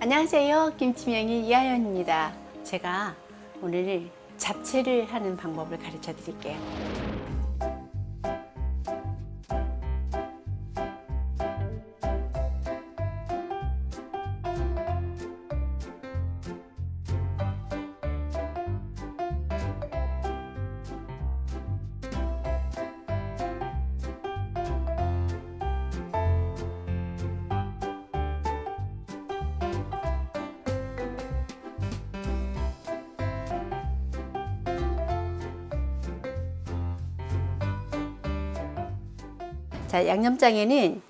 안녕하세요. 김치명의 이하연입니다. 제가 오늘 잡채를 하는 방법을 가르쳐 드릴게요. 자, 양념장에는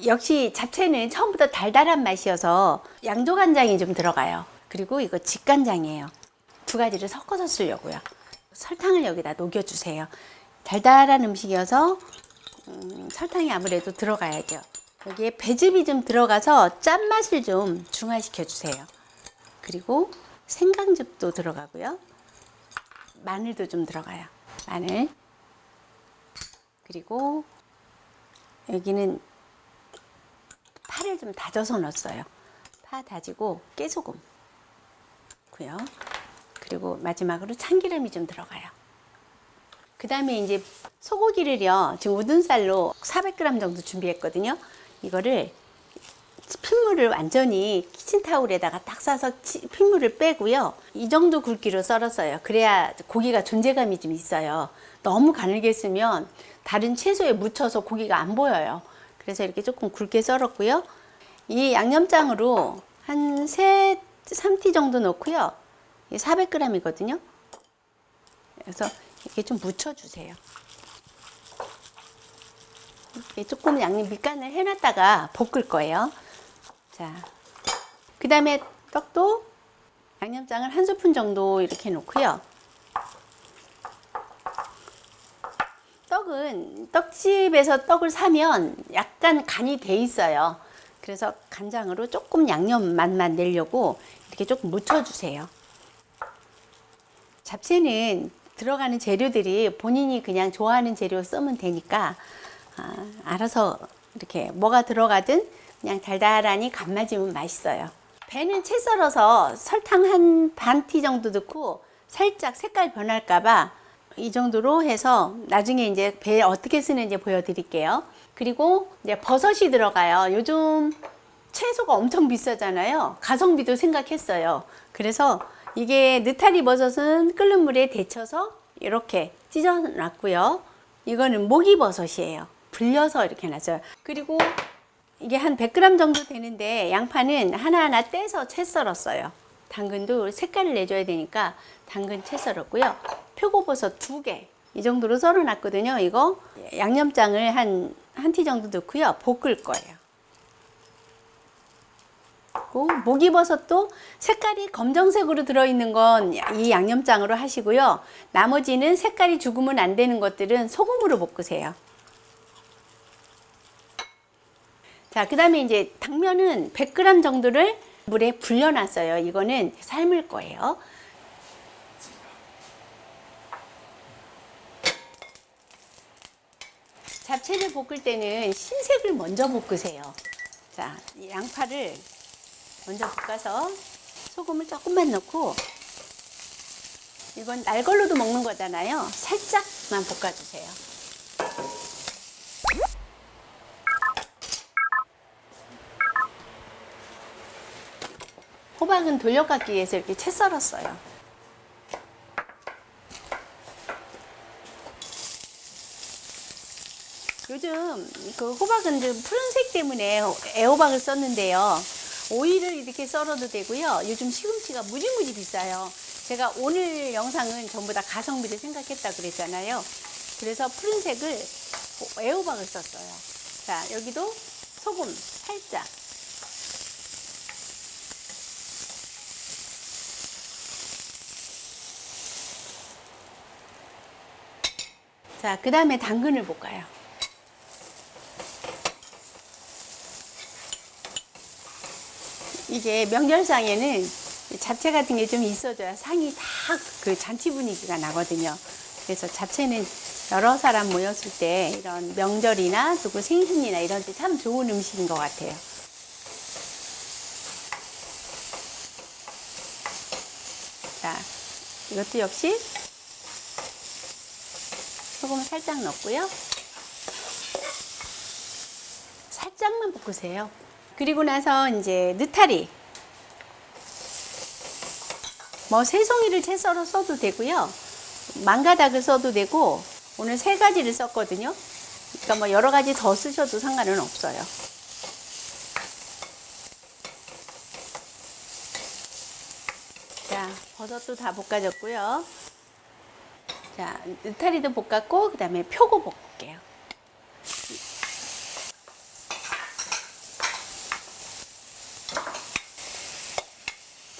역시 잡채는 처음부터 달달한 맛이어서 양조간장이 좀 들어가요. 그리고 이거 직간장이에요. 두 가지를 섞어서 쓰려고요. 설탕을 여기다 녹여주세요. 달달한 음식이어서 설탕이 아무래도 들어가야죠. 여기에 배즙이 좀 들어가서 짠맛을 좀 중화시켜 주세요. 그리고 생강즙도 들어가고요. 마늘도 좀 들어가요. 마늘. 그리고 여기는 파를 좀 다져서 넣었어요. 파 다지고 깨소금 고요. 그리고 마지막으로 참기름이 좀 들어가요. 그 다음에 이제 소고기를요, 지금 우둔살로 400g 정도 준비했거든요. 이거를 핏물을 완전히 키친타올에다가 딱 싸서 핏물을 빼고요. 이 정도 굵기로 썰었어요. 그래야 고기가 존재감이 좀 있어요. 너무 가늘게 쓰면 다른 채소에 묻혀서 고기가 안 보여요. 그래서 이렇게 조금 굵게 썰었고요. 이 양념장으로 한 3t 정도 넣고요. 400g이거든요. 그래서 이렇게 좀 묻혀주세요. 이렇게 조금 양념 밑간을 해놨다가 볶을 거예요. 자, 그 다음에 떡도 양념장을 1스푼 정도 이렇게 놓고요. 떡은 떡집에서 떡을 사면 약간 간이 돼 있어요. 그래서 간장으로 조금 양념 맛만 내려고 이렇게 조금 묻혀주세요. 잡채는 들어가는 재료들이 본인이 그냥 좋아하는 재료 쓰면 되니까 알아서 이렇게 뭐가 들어가든 그냥 달달하니 간 맞으면 맛있어요. 배는 채 썰어서 설탕 한 반 티 정도 넣고 살짝 색깔 변할까봐 이 정도로 해서 나중에 이제 배 어떻게 쓰는지 보여드릴게요. 그리고 이제 버섯이 들어가요. 요즘 채소가 엄청 비싸잖아요. 가성비도 생각했어요. 그래서 이게 느타리 버섯은 끓는 물에 데쳐서 이렇게 찢어 놨고요. 이거는 목이버섯이에요. 불려서 이렇게 놨어요. 그리고 이게 한 100g 정도 되는데 양파는 하나하나 떼서 채 썰었어요. 당근도 색깔을 내줘야 되니까 당근 채 썰었고요. 표고버섯 2개 이 정도로 썰어 놨거든요. 이거 양념장을 한 티 정도 넣고요. 볶을 거예요. 그리고 목이버섯도 색깔이 검정색으로 들어있는 건 이 양념장으로 하시고요. 나머지는 색깔이 죽으면 안 되는 것들은 소금으로 볶으세요. 자, 그 다음에 이제 당면은 100g 정도를 물에 불려놨어요. 이거는 삶을 거예요. 잡채를 볶을 때는 흰색을 먼저 볶으세요. 자, 이 양파를 먼저 볶아서 소금을 조금만 넣고, 이건 날 걸로도 먹는 거잖아요. 살짝만 볶아주세요. 호박은 돌려깎기 위해서 이렇게 채 썰었어요. 요즘 그 호박은 좀 푸른색 때문에 애호박을 썼는데요. 오이를 이렇게 썰어도 되고요. 요즘 시금치가 무지무지 비싸요. 제가 오늘 영상은 전부 다 가성비를 생각했다 그랬잖아요. 그래서 푸른색을 애호박을 썼어요. 자, 여기도 소금 살짝. 자, 그 다음에 당근을 볶아요. 이게 명절상에는 잡채 같은 게 좀 있어줘야 상이 다 그 잔치 분위기가 나거든요. 그래서 잡채는 여러 사람 모였을 때 이런 명절이나 누구 생신이나 이런 때 참 좋은 음식인 것 같아요. 자, 이것도 역시 소금 살짝 넣고요. 살짝만 볶으세요. 그리고 나서 이제 느타리. 뭐 새송이를 채 썰어 써도 되고요. 망가닥을 써도 되고, 오늘 3가지를 썼거든요. 그러니까 뭐 여러 가지 더 쓰셔도 상관은 없어요. 자, 버섯도 다 볶아졌고요. 자, 느타리도 볶았고, 그 다음에 표고 볶을게요.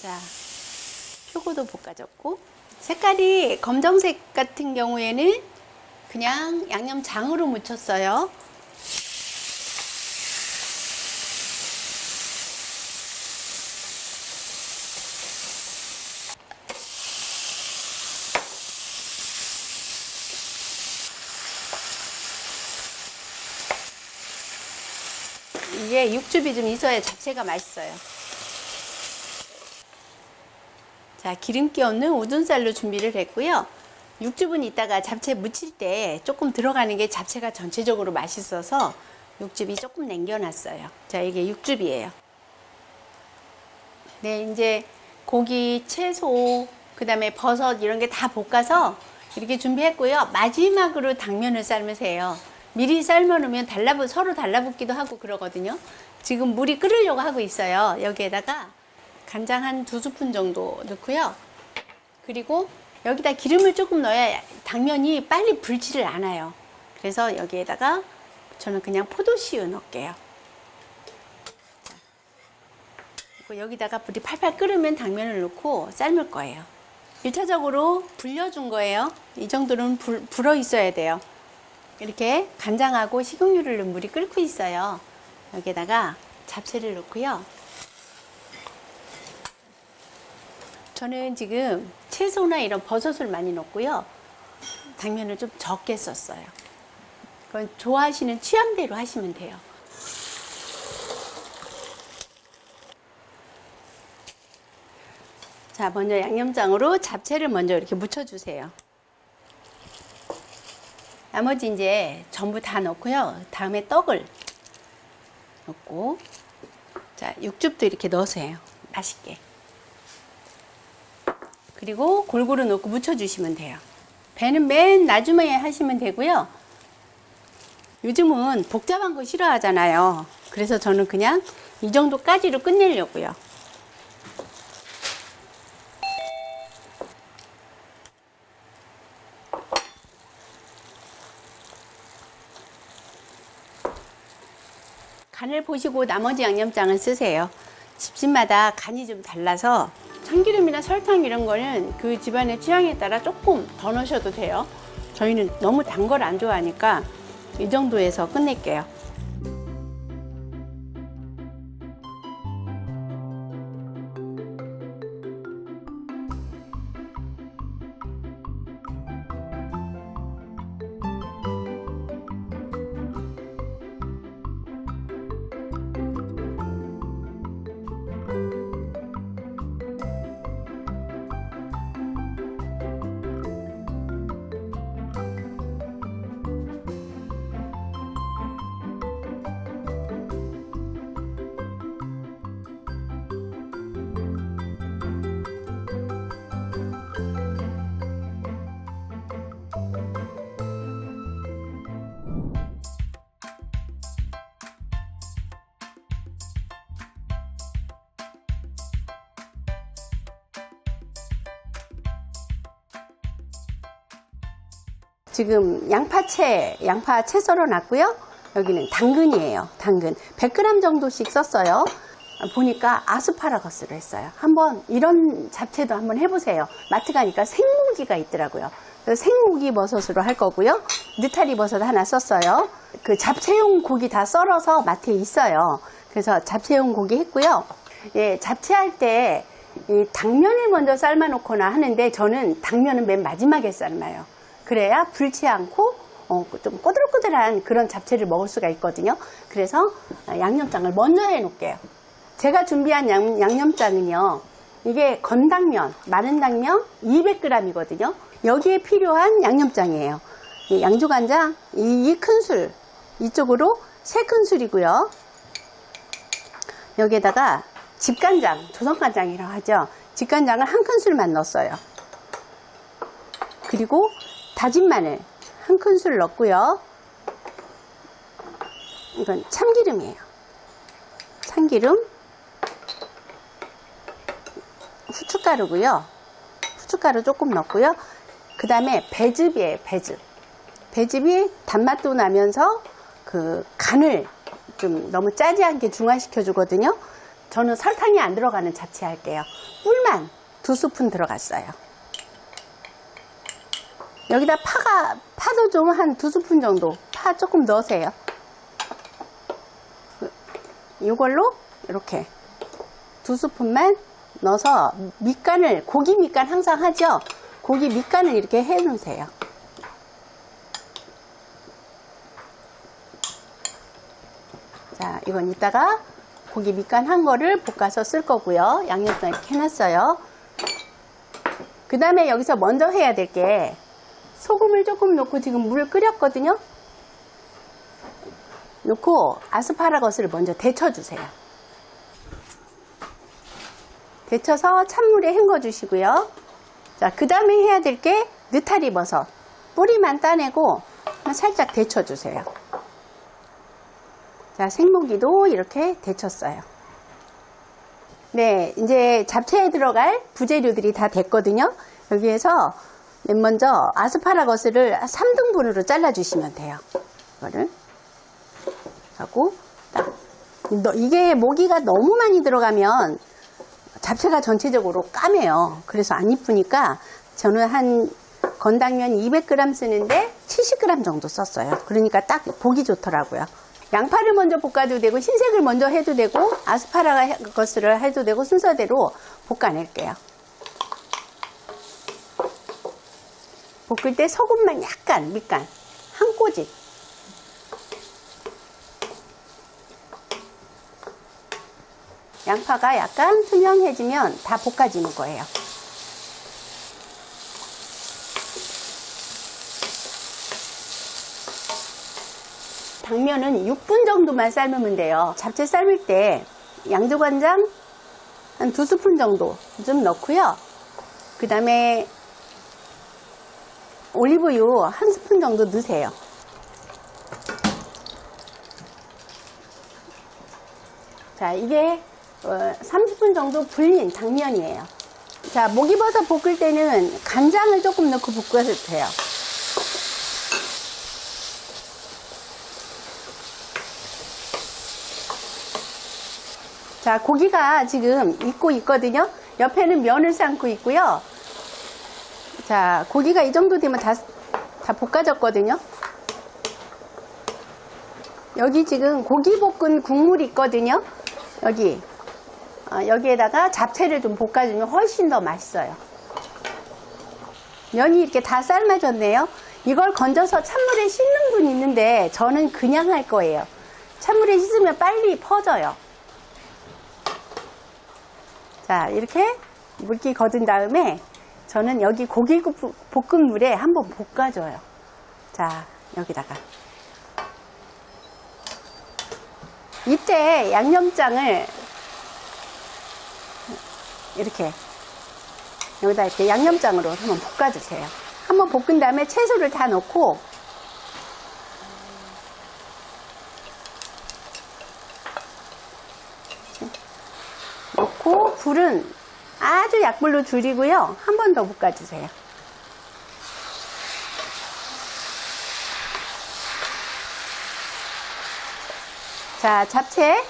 자, 표고도 볶아졌고, 색깔이 검정색 같은 경우에는 그냥 양념장으로 무쳤어요. 이게 육즙이 좀 있어야 잡채가 맛있어요. 자, 기름기 없는 우둔살로 준비를 했고요. 육즙은 이따가 잡채 무칠 때 조금 들어가는 게 잡채가 전체적으로 맛있어서 육즙이 조금 남겨놨어요. 자, 이게 육즙이에요. 네, 이제 고기, 채소, 그 다음에 버섯 이런 게 다 볶아서 이렇게 준비했고요. 마지막으로 당면을 삶으세요. 미리 삶아놓으면 서로 달라붙기도 하고 그러거든요. 지금 물이 끓으려고 하고 있어요. 여기에다가 간장 한 2스푼 정도 넣고요. 그리고 여기다 기름을 조금 넣어야 당면이 빨리 불지를 않아요. 그래서 여기에다가 저는 그냥 포도씨유 넣을게요. 그리고 여기다가 불이 팔팔 끓으면 당면을 넣고 삶을 거예요. 1차적으로 불려준 거예요. 이 정도는 불어 있어야 돼요. 이렇게 간장하고 식용유를 넣은 물이 끓고 있어요. 여기에다가 잡채를 넣고요. 저는 지금 채소나 이런 버섯을 많이 넣고요. 당면을 좀 적게 썼어요. 그건 좋아하시는 취향대로 하시면 돼요. 자, 먼저 양념장으로 잡채를 먼저 이렇게 묻혀주세요. 나머지 이제 전부 다 넣고요. 다음에 떡을 넣고, 자, 육즙도 이렇게 넣으세요. 맛있게. 그리고 골고루 넣고 묻혀주시면 돼요. 배는 맨 나중에 하시면 되고요. 요즘은 복잡한 거 싫어하잖아요. 그래서 저는 그냥 이 정도까지로 끝내려고요. 간을 보시고 나머지 양념장을 쓰세요. 집집마다 간이 좀 달라서 참기름이나 설탕 이런 거는 그 집안의 취향에 따라 조금 더 넣으셔도 돼요. 저희는 너무 단 걸 안 좋아하니까 이 정도에서 끝낼게요. 지금 양파 채 썰어 놨고요. 여기는 당근이에요. 당근 100g 정도씩 썼어요. 보니까 아스파라거스로 했어요. 한번 이런 잡채도 한번 해보세요. 마트 가니까 생고기가 있더라고요. 생고기 버섯으로 할 거고요. 느타리 버섯 하나 썼어요. 그 잡채용 고기 다 썰어서 마트에 있어요. 그래서 잡채용 고기 했고요. 예, 잡채할 때 이 당면을 먼저 삶아 놓거나 하는데 저는 당면은 맨 마지막에 삶아요. 그래야 불지 않고 좀 꼬들꼬들한 그런 잡채를 먹을 수가 있거든요. 그래서 양념장을 먼저 해 놓을게요. 제가 준비한 양념장은요, 이게 건당면, 마른 당면 200g이거든요. 여기에 필요한 양념장이에요. 이 양조간장, 이 큰술, 이쪽으로 3큰술이고요. 여기에다가 집간장, 조선간장이라고 하죠. 집간장을 1큰술만 넣었어요. 그리고 다진 마늘 1큰술 넣고요. 이건 참기름이에요. 참기름, 후춧가루고요. 후춧가루 조금 넣고요. 그 다음에 배즙이에요. 배즙. 배즙이 단맛도 나면서 그 간을 좀 너무 짜지 않게 중화시켜 주거든요. 저는 설탕이 안 들어가는 잡채 할게요. 꿀만 2스푼 들어갔어요. 여기다 파도 좀 한 2스푼 정도, 파 조금 넣으세요. 이걸로 이렇게 2스푼만 넣어서 밑간을, 고기 밑간 항상 하죠. 고기 밑간을 이렇게 해 놓으세요. 자, 이건 이따가 고기 밑간 한 거를 볶아서 쓸 거고요. 양념장 이렇게 해놨어요. 그 다음에 여기서 먼저 해야 될 게, 소금을 조금 넣고 지금 물을 끓였거든요. 넣고 아스파라거스를 먼저 데쳐주세요. 데쳐서 찬물에 헹궈 주시고요. 자, 그 다음에 해야 될 게 느타리 버섯. 뿌리만 따내고 살짝 데쳐주세요. 자, 생고기도 이렇게 데쳤어요. 네, 이제 잡채에 들어갈 부재료들이 다 됐거든요. 여기에서 맨 먼저 아스파라거스를 3등분으로 잘라주시면 돼요. 이거를 하고 딱, 이게 모기가 너무 많이 들어가면 잡채가 전체적으로 까매요. 그래서 안 이쁘니까 저는 한 건당면 200g 쓰는데 70g 정도 썼어요. 그러니까 딱 보기 좋더라고요. 양파를 먼저 볶아도 되고 흰색을 먼저 해도 되고 아스파라거스를 해도 되고 순서대로 볶아낼게요. 볶을 때 소금만 약간, 밑간 한 꼬집. 양파가 약간 투명해지면 다 볶아지는 거예요. 당면은 6분 정도만 삶으면 돼요. 잡채 삶을 때 양조간장 한 2스푼 정도 좀 넣고요. 그 다음에 올리브유 1스푼 정도 넣으세요. 자, 이게 30분 정도 불린 당면이에요. 자, 목이버섯 볶을 때는 간장을 조금 넣고 볶아도 돼요. 자, 고기가 지금 익고 있거든요. 옆에는 면을 삶고 있고요. 자, 고기가 이 정도 되면 다 볶아졌거든요. 여기 지금 고기 볶은 국물이 있거든요. 여기에다가 잡채를 좀 볶아주면 훨씬 더 맛있어요. 면이 이렇게 다 삶아졌네요. 이걸 건져서 찬물에 씻는 분 있는데 저는 그냥 할 거예요. 찬물에 씻으면 빨리 퍼져요. 자, 이렇게 물기 거둔 다음에 저는 여기 고기 볶은 물에 한번 볶아줘요. 자, 여기다가 이때 양념장을 이렇게 여기다 이렇게 양념장으로 한번 볶아주세요. 한번 볶은 다음에 채소를 다 넣고 불은 아주 약불로 줄이고요. 한 번 더 볶아주세요. 자, 잡채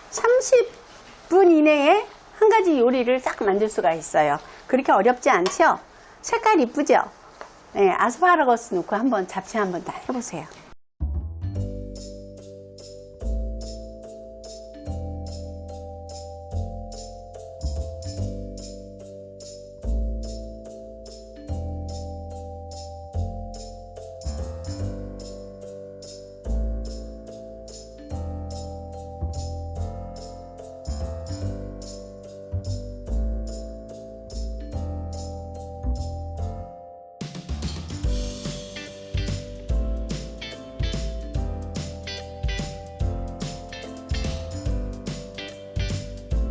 30분 이내에 한 가지 요리를 딱 만들 수가 있어요. 그렇게 어렵지 않죠? 색깔 이쁘죠? 네, 아스파라거스 넣고 한번 잡채 한번 다 해보세요.